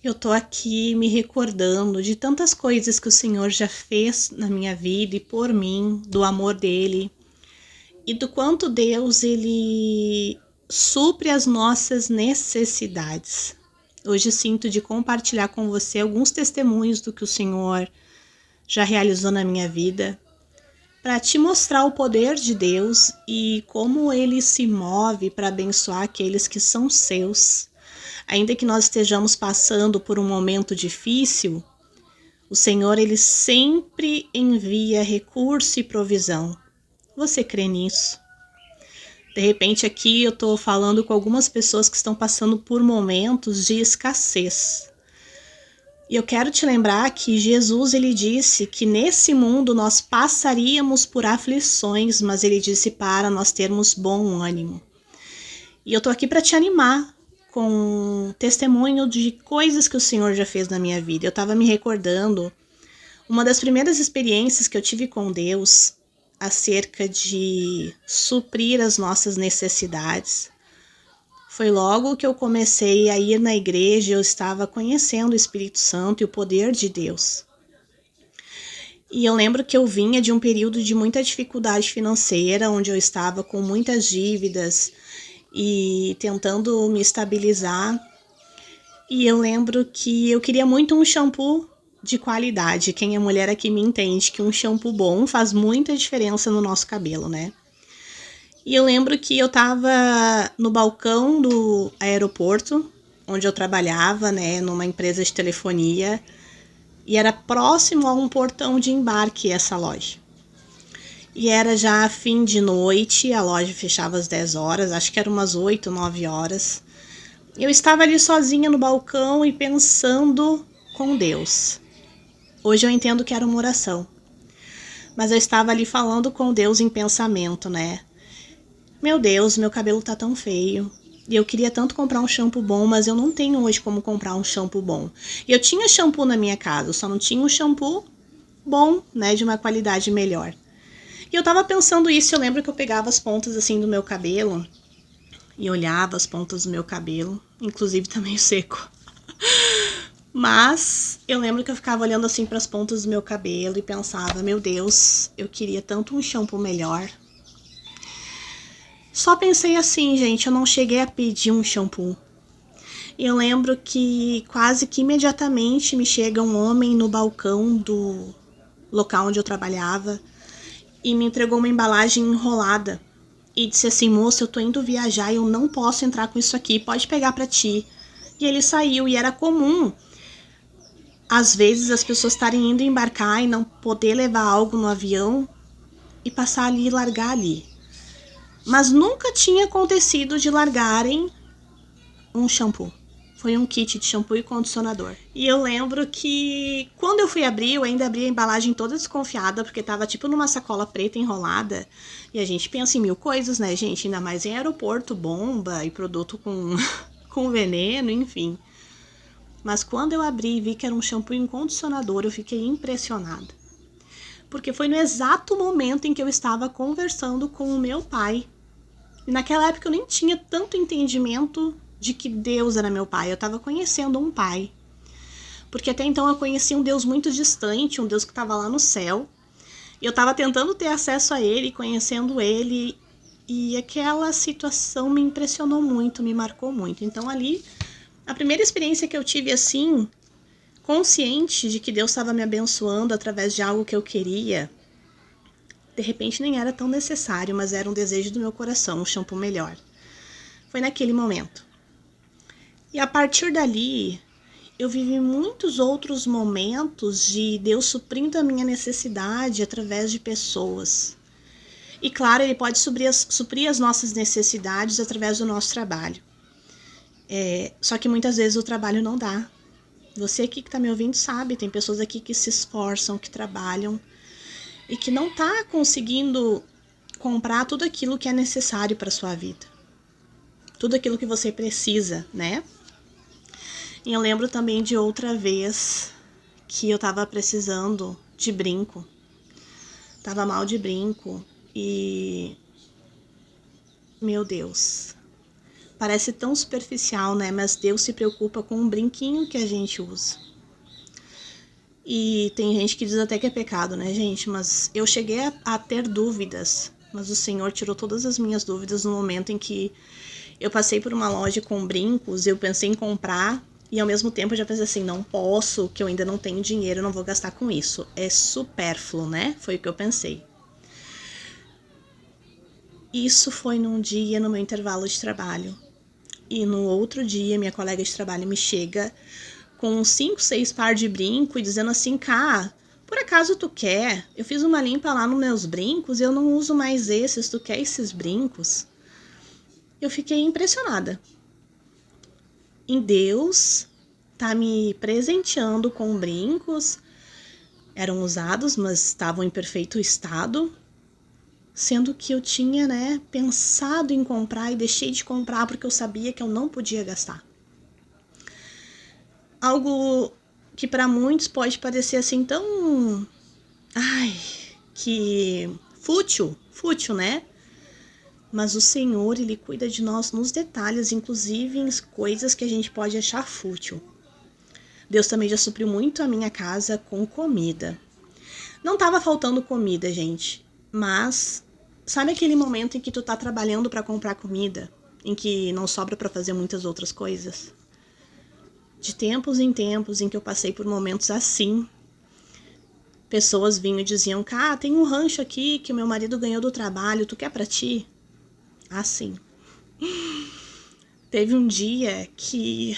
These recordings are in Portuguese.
Eu tô aqui me recordando de tantas coisas que o Senhor já fez na minha vida e por mim, do amor dele e do quanto Deus ele supre as nossas necessidades. Hoje sinto de compartilhar com você alguns testemunhos do que o Senhor já realizou na minha vida, para te mostrar o poder de Deus e como ele se move para abençoar aqueles que são seus. Ainda que nós estejamos passando por um momento difícil, o Senhor ele sempre envia recurso e provisão. Você crê nisso? De repente aqui eu estou falando com algumas pessoas que estão passando por momentos de escassez. E eu quero te lembrar que Jesus ele disse que nesse mundo nós passaríamos por aflições, mas ele disse para nós termos bom ânimo. E eu tô aqui para te animar com testemunho de coisas que o Senhor já fez na minha vida. Eu estava me recordando uma das primeiras experiências que eu tive com Deus acerca de suprir as nossas necessidades. Foi logo que eu comecei a ir na igreja, eu estava conhecendo o Espírito Santo e o poder de Deus. E eu lembro que eu vinha de um período de muita dificuldade financeira, onde eu estava com muitas dívidas e tentando me estabilizar. E eu lembro que eu queria muito um shampoo de qualidade. Quem é mulher aqui me entende que um shampoo bom faz muita diferença no nosso cabelo, né? E eu lembro que eu tava no balcão do aeroporto, onde eu trabalhava, né, numa empresa de telefonia, e era próximo a um portão de embarque essa loja. E era já fim de noite, a loja fechava às 10 horas, acho que era umas 8, 9 horas. Eu estava ali sozinha no balcão e pensando com Deus. Hoje eu entendo que era uma oração, mas eu estava ali falando com Deus em pensamento, né? Meu Deus, meu cabelo tá tão feio. E eu queria tanto comprar um shampoo bom, mas eu não tenho hoje como comprar um shampoo bom. E eu tinha shampoo na minha casa, eu só não tinha um shampoo bom, né, de uma qualidade melhor. E eu tava pensando isso, eu lembro que eu pegava as pontas assim do meu cabelo e olhava as pontas do meu cabelo, inclusive tá meio seco. Mas eu lembro que eu ficava olhando assim para as pontas do meu cabelo e pensava, meu Deus, eu queria tanto um shampoo melhor. Só pensei assim, gente, eu não cheguei a pedir um shampoo. E eu lembro que quase que imediatamente me chega um homem no balcão do local onde eu trabalhava e me entregou uma embalagem enrolada e disse assim, moça, eu tô indo viajar e eu não posso entrar com isso aqui, pode pegar pra ti. E ele saiu e era comum, às vezes, as pessoas estarem indo embarcar e não poder levar algo no avião e passar ali e largar ali. Mas nunca tinha acontecido de largarem um shampoo. Foi um kit de shampoo e condicionador. E eu lembro que quando eu fui abrir, eu ainda abri a embalagem toda desconfiada, porque tava tipo numa sacola preta enrolada. E a gente pensa em mil coisas, né, gente? Ainda mais em aeroporto, bomba e produto com, com veneno, enfim. Mas quando eu abri e vi que era um shampoo e um condicionador, eu fiquei impressionada. Porque foi no exato momento em que eu estava conversando com o meu pai. E naquela época eu nem tinha tanto entendimento de que Deus era meu pai. Eu estava conhecendo um pai. Porque até então eu conhecia um Deus muito distante, um Deus que estava lá no céu. E eu estava tentando ter acesso a ele, conhecendo ele. E aquela situação me impressionou muito, me marcou muito. Então ali, a primeira experiência que eu tive assim, consciente de que Deus estava me abençoando através de algo que eu queria, de repente nem era tão necessário, mas era um desejo do meu coração, um shampoo melhor. Foi naquele momento. E a partir dali, eu vivi muitos outros momentos de Deus suprindo a minha necessidade através de pessoas. E claro, Ele pode suprir as nossas necessidades através do nosso trabalho. Só que muitas vezes o trabalho não dá. Você aqui que está me ouvindo sabe, tem pessoas aqui que se esforçam, que trabalham e que não está conseguindo comprar tudo aquilo que é necessário para sua vida. Tudo aquilo que você precisa, né? E eu lembro também de outra vez que eu tava precisando de brinco. Tava mal de brinco e... Meu Deus. Parece tão superficial, né? Mas Deus se preocupa com um brinquinho que a gente usa. E tem gente que diz até que é pecado, né, gente? Mas eu cheguei a ter dúvidas. Mas o Senhor tirou todas as minhas dúvidas no momento em que eu passei por uma loja com brincos, eu pensei em comprar e ao mesmo tempo eu já pensei assim, não posso, que eu ainda não tenho dinheiro, não vou gastar com isso. É supérfluo, né? Foi o que eu pensei. Isso foi num dia no meu intervalo de trabalho. E no outro dia, minha colega de trabalho me chega com uns 5, 6 par de brinco e dizendo assim, Cá, por acaso tu quer? Eu fiz uma limpa lá nos meus brincos e eu não uso mais esses, tu quer esses brincos? Eu fiquei impressionada. Em Deus, tá me presenteando com brincos, eram usados, mas estavam em perfeito estado, sendo que eu tinha, né, pensado em comprar e deixei de comprar porque eu sabia que eu não podia gastar. Algo que para muitos pode parecer assim tão, que fútil, né? Mas o Senhor, Ele cuida de nós nos detalhes, inclusive em coisas que a gente pode achar fútil. Deus também já supriu muito a minha casa com comida. Não tava faltando comida, gente, mas sabe aquele momento em que tu tá trabalhando para comprar comida, em que não sobra para fazer muitas outras coisas? De tempos em tempos em que eu passei por momentos assim, pessoas vinham e diziam, tem um rancho aqui que o meu marido ganhou do trabalho, tu quer pra ti? Assim. Teve um dia que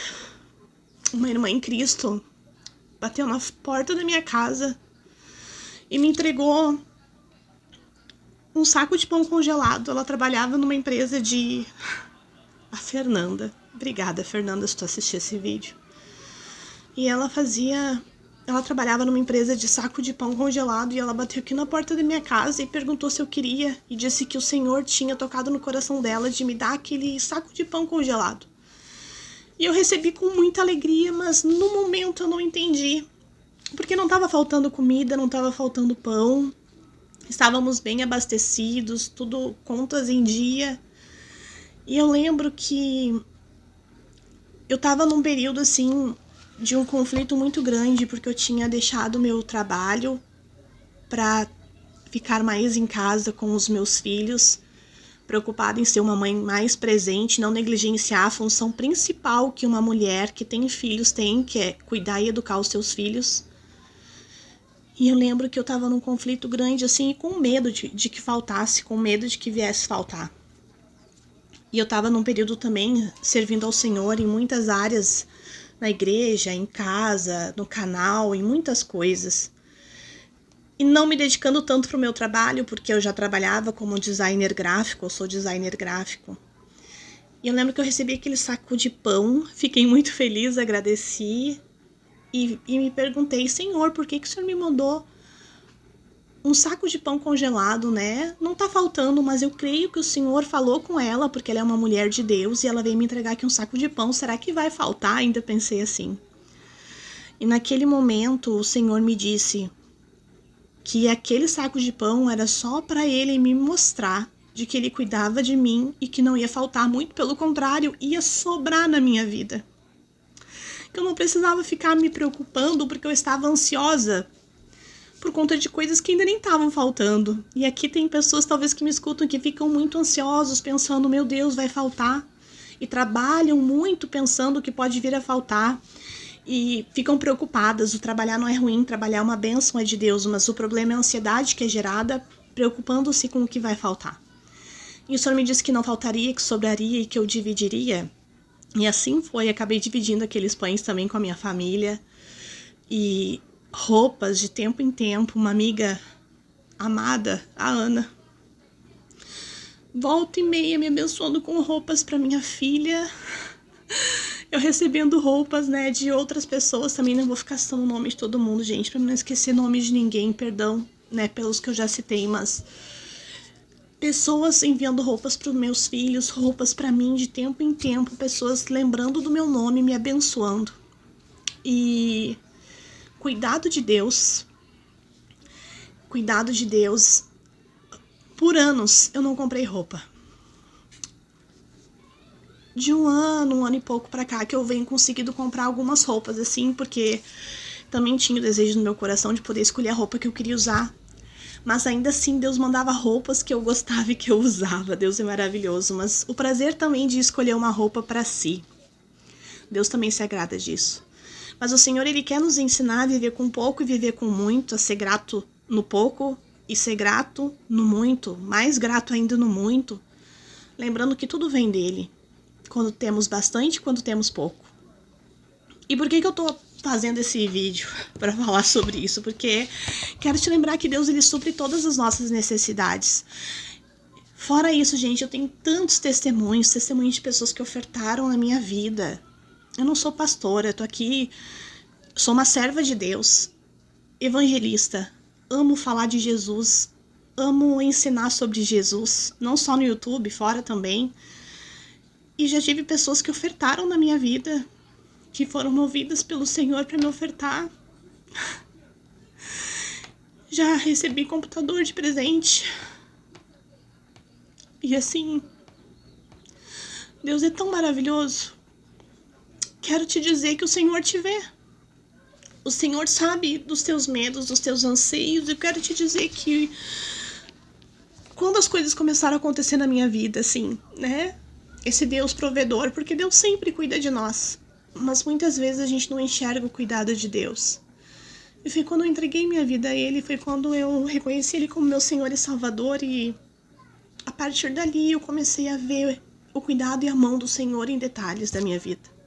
uma irmã em Cristo bateu na porta da minha casa e me entregou um saco de pão congelado. Ela trabalhava numa empresa de... A Fernanda. Obrigada, Fernanda, se tu assistir esse vídeo. E ela trabalhava numa empresa de saco de pão congelado e ela bateu aqui na porta da minha casa e perguntou se eu queria e disse que o Senhor tinha tocado no coração dela de me dar aquele saco de pão congelado. E eu recebi com muita alegria, mas no momento eu não entendi. Porque não estava faltando comida, não estava faltando pão. Estávamos bem abastecidos, tudo contas em dia. E eu lembro que eu estava num período assim de um conflito muito grande, porque eu tinha deixado meu trabalho para ficar mais em casa com os meus filhos, preocupada em ser uma mãe mais presente, não negligenciar a função principal que uma mulher que tem filhos tem, que é cuidar e educar os seus filhos. E eu lembro que eu estava num conflito grande, assim, com medo de que faltasse, com medo de que viesse faltar. E eu estava num período também servindo ao Senhor em muitas áreas, na igreja, em casa, no canal, em muitas coisas. E não me dedicando tanto para o meu trabalho, porque eu já trabalhava como designer gráfico, eu sou designer gráfico. E eu lembro que eu recebi aquele saco de pão, fiquei muito feliz, agradeci e me perguntei, Senhor, por que o Senhor me mandou um saco de pão congelado, né? Não tá faltando, mas eu creio que o Senhor falou com ela, porque ela é uma mulher de Deus, e ela veio me entregar aqui um saco de pão. Será que vai faltar? Ainda pensei assim. E naquele momento, o Senhor me disse que aquele saco de pão era só para Ele me mostrar de que Ele cuidava de mim e que não ia faltar, muito pelo contrário, ia sobrar na minha vida. Que eu não precisava ficar me preocupando porque eu estava ansiosa por conta de coisas que ainda nem estavam faltando. E aqui tem pessoas talvez que me escutam que ficam muito ansiosos, pensando, meu Deus, vai faltar. E trabalham muito pensando que pode vir a faltar. E ficam preocupadas. O trabalhar não é ruim, trabalhar é uma bênção, é de Deus. Mas o problema é a ansiedade que é gerada preocupando-se com o que vai faltar. E o Senhor me disse que não faltaria, que sobraria e que eu dividiria. E assim foi, acabei dividindo aqueles pães também com a minha família. E roupas de tempo em tempo, uma amiga amada, a Ana, volta e meia me abençoando com roupas para minha filha, eu recebendo roupas, né, de outras pessoas, também não vou ficar citando o nome de todo mundo, gente, para não esquecer nome de ninguém, perdão, né, pelos que eu já citei, mas pessoas enviando roupas para os meus filhos, roupas para mim de tempo em tempo, pessoas lembrando do meu nome, me abençoando. E cuidado de Deus, por anos eu não comprei roupa. de um ano e pouco pra cá, que eu venho conseguindo comprar algumas roupas, assim, porque também tinha o desejo no meu coração de poder escolher a roupa que eu queria usar. Mas ainda assim, Deus mandava roupas que eu gostava e que eu usava. Deus é maravilhoso. Mas o prazer também de escolher uma roupa para si. Deus também se agrada disso. Mas o Senhor, Ele quer nos ensinar a viver com pouco e viver com muito, a ser grato no pouco e ser grato no muito, mais grato ainda no muito. Lembrando que tudo vem dEle. Quando temos bastante, quando temos pouco. E por que eu tô fazendo esse vídeo para falar sobre isso? Porque quero te lembrar que Deus, ele supre todas as nossas necessidades. Fora isso, gente, eu tenho tantos testemunhos de pessoas que ofertaram na minha vida. Eu não sou pastora, eu tô aqui, sou uma serva de Deus, evangelista, amo falar de Jesus, amo ensinar sobre Jesus, não só no YouTube, fora também. E já tive pessoas que ofertaram na minha vida, que foram movidas pelo Senhor para me ofertar. Já recebi computador de presente. E assim, Deus é tão maravilhoso. Quero te dizer que o Senhor te vê. O Senhor sabe dos teus medos, dos teus anseios. Eu quero te dizer que quando as coisas começaram a acontecer na minha vida, assim, né? Esse Deus provedor, porque Deus sempre cuida de nós. Mas muitas vezes a gente não enxerga o cuidado de Deus. E foi quando eu entreguei minha vida a Ele, foi quando eu reconheci Ele como meu Senhor e Salvador. E a partir dali eu comecei a ver o cuidado e a mão do Senhor em detalhes da minha vida.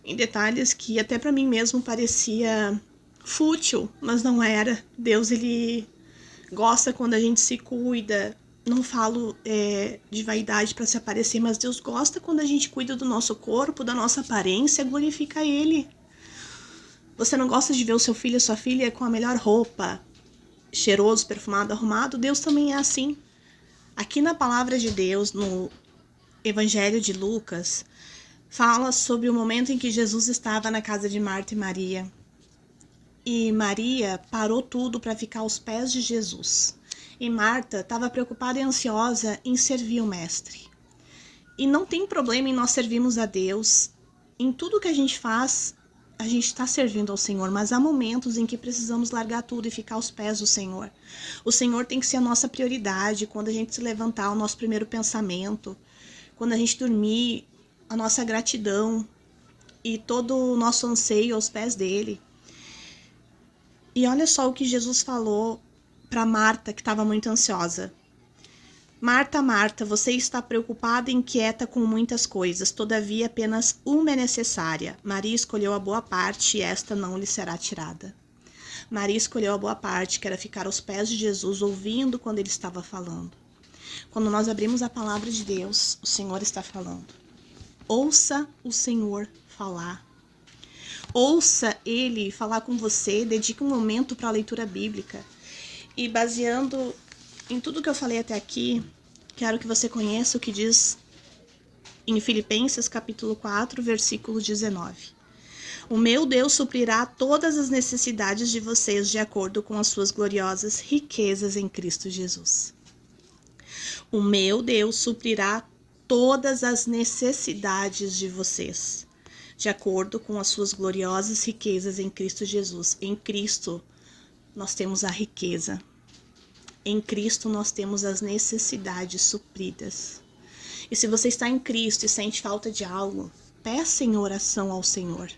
Em detalhes que até para mim mesmo parecia fútil, mas não era. Deus, ele gosta quando a gente se cuida. Não falo de vaidade para se aparecer, mas Deus gosta quando a gente cuida do nosso corpo, da nossa aparência, glorifica Ele. Você não gosta de ver o seu filho e sua filha com a melhor roupa, cheiroso, perfumado, arrumado? Deus também é assim. Aqui na palavra de Deus, no Evangelho de Lucas, fala sobre o momento em que Jesus estava na casa de Marta e Maria. E Maria parou tudo para ficar aos pés de Jesus. E Marta estava preocupada e ansiosa em servir o Mestre. E não tem problema em nós servirmos a Deus. Em tudo que a gente faz, a gente está servindo ao Senhor, mas há momentos em que precisamos largar tudo e ficar aos pés do Senhor. O Senhor tem que ser a nossa prioridade. Quando a gente se levantar, o nosso primeiro pensamento. Quando a gente dormir, a nossa gratidão e todo o nosso anseio aos pés dele. E olha só o que Jesus falou para Marta, que estava muito ansiosa. Marta, Marta, você está preocupada e inquieta com muitas coisas, todavia apenas uma é necessária. Maria escolheu a boa parte e esta não lhe será tirada. Maria escolheu a boa parte, que era ficar aos pés de Jesus, ouvindo quando ele estava falando. Quando nós abrimos a palavra de Deus, o Senhor está falando. Ouça o Senhor falar. Ouça Ele falar com você, dedique um momento para a leitura bíblica. E baseando em tudo que eu falei até aqui, quero que você conheça o que diz em Filipenses capítulo 4, versículo 19. O meu Deus suprirá todas as necessidades de vocês de acordo com as suas gloriosas riquezas em Cristo Jesus. O meu Deus suprirá todas as necessidades de vocês, de acordo com as suas gloriosas riquezas em Cristo Jesus. Em Cristo, nós temos a riqueza. Em Cristo, nós temos as necessidades supridas. E se você está em Cristo e sente falta de algo, peça em oração ao Senhor.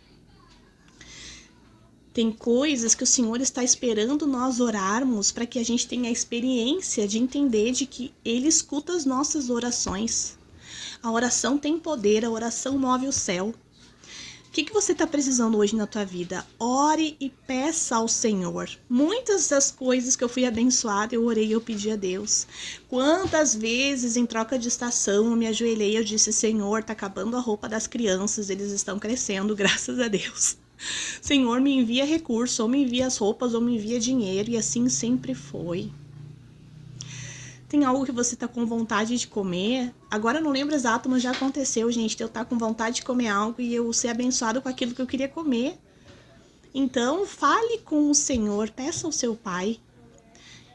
Tem coisas que o Senhor está esperando nós orarmos para que a gente tenha a experiência de entender de que Ele escuta as nossas orações. A oração tem poder, a oração move o céu. O que você está precisando hoje na tua vida? Ore e peça ao Senhor. Muitas das coisas que eu fui abençoada, eu orei e eu pedi a Deus. Quantas vezes em troca de estação eu me ajoelhei e eu disse, Senhor, está acabando a roupa das crianças, eles estão crescendo, graças a Deus. Senhor, me envia recurso, ou me envia as roupas, ou me envia dinheiro, e assim sempre foi. Tem algo que você tá com vontade de comer? Agora eu não lembro exato, mas já aconteceu, gente, de eu estar com vontade de comer algo e eu ser abençoado com aquilo que eu queria comer. Então, fale com o Senhor, peça ao seu Pai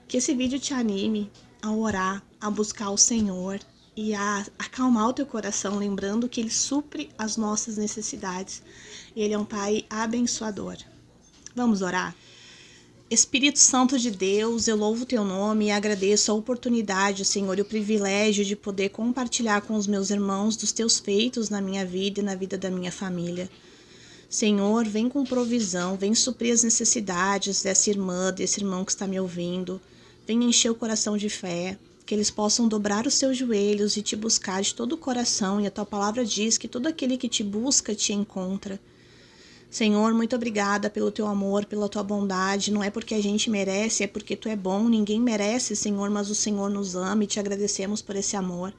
que esse vídeo te anime a orar, a buscar o Senhor. e a acalmar o teu coração, lembrando que Ele supre as nossas necessidades. Ele é um Pai abençoador. Vamos orar? Espírito Santo de Deus, eu louvo o teu nome e agradeço a oportunidade, Senhor, e o privilégio de poder compartilhar com os meus irmãos dos teus feitos na minha vida e na vida da minha família. Senhor, vem com provisão, vem suprir as necessidades dessa irmã, desse irmão que está me ouvindo. Vem encher o coração de fé, que eles possam dobrar os seus joelhos e te buscar de todo o coração. E a tua palavra diz que todo aquele que te busca te encontra. Senhor, muito obrigada pelo teu amor, pela tua bondade. Não é porque a gente merece, é porque tu é bom. Ninguém merece, Senhor, mas o Senhor nos ama e te agradecemos por esse amor.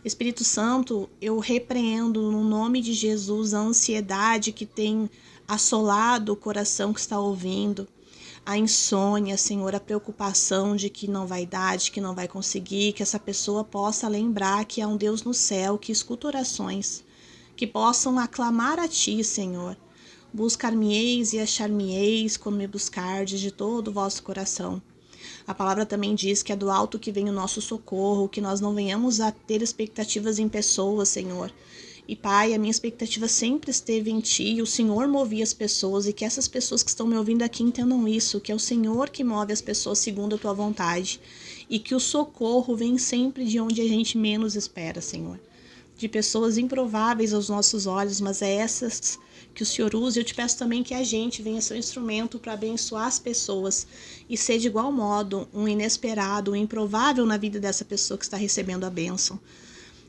Espírito Santo, eu repreendo no nome de Jesus a ansiedade que tem assolado o coração que está ouvindo, a insônia, Senhor, a preocupação de que não vai dar, de que não vai conseguir, que essa pessoa possa lembrar que há um Deus no céu que escuta orações, que possam aclamar a Ti, Senhor. Buscar-me-eis e achar-me-eis quando me buscardes de todo o vosso coração. A palavra também diz que é do alto que vem o nosso socorro, que nós não venhamos a ter expectativas em pessoas, Senhor. E Pai, a minha expectativa sempre esteve em Ti, o Senhor movia as pessoas e que essas pessoas que estão me ouvindo aqui entendam isso, que é o Senhor que move as pessoas segundo a Tua vontade e que o socorro vem sempre de onde a gente menos espera, Senhor. De pessoas improváveis aos nossos olhos, mas é essas que o Senhor usa. Eu te peço também que a gente venha ser um instrumento para abençoar as pessoas e ser de igual modo um inesperado, um improvável na vida dessa pessoa que está recebendo a bênção.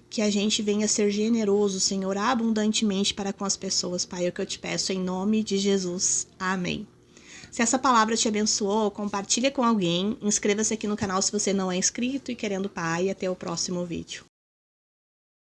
Que a gente venha ser generoso, Senhor, abundantemente para com as pessoas, Pai, é o que eu te peço em nome de Jesus. Amém. Se essa palavra te abençoou, compartilha com alguém, inscreva-se aqui no canal se você não é inscrito e querendo Pai, até o próximo vídeo.